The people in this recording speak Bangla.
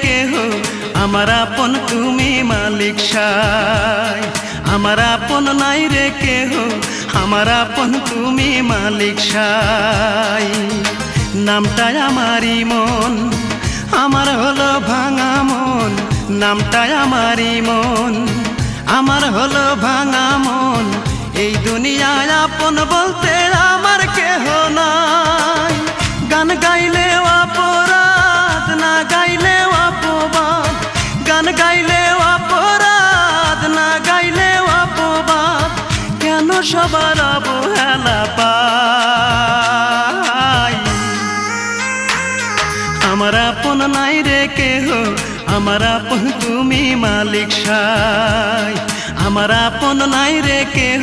কেহ, আমার আপন তুমি মালিক সাই। আমার আপন নাই রে কেহ, আমার আপন তুমি মালিক সাই। নামটাই আমারই মন, আমার হলো ভাঙা মন। নামটাই আমারই মন, আমার হলো ভাঙা মন। এই দুনিয়ায় আপন বলতে আমার কেহ নাই। গান গাইলেও অপরাধ, না গাইলেও অপবাদ। গান গাইলেও অপরাধ, না গাইলেও অপবাদ। কেন সবার অবহেলা পাই? আমার আপন নাই রে কেহ, আমার আপন তুমি মালিক সাই। আমার আপন নাই রে কেহ।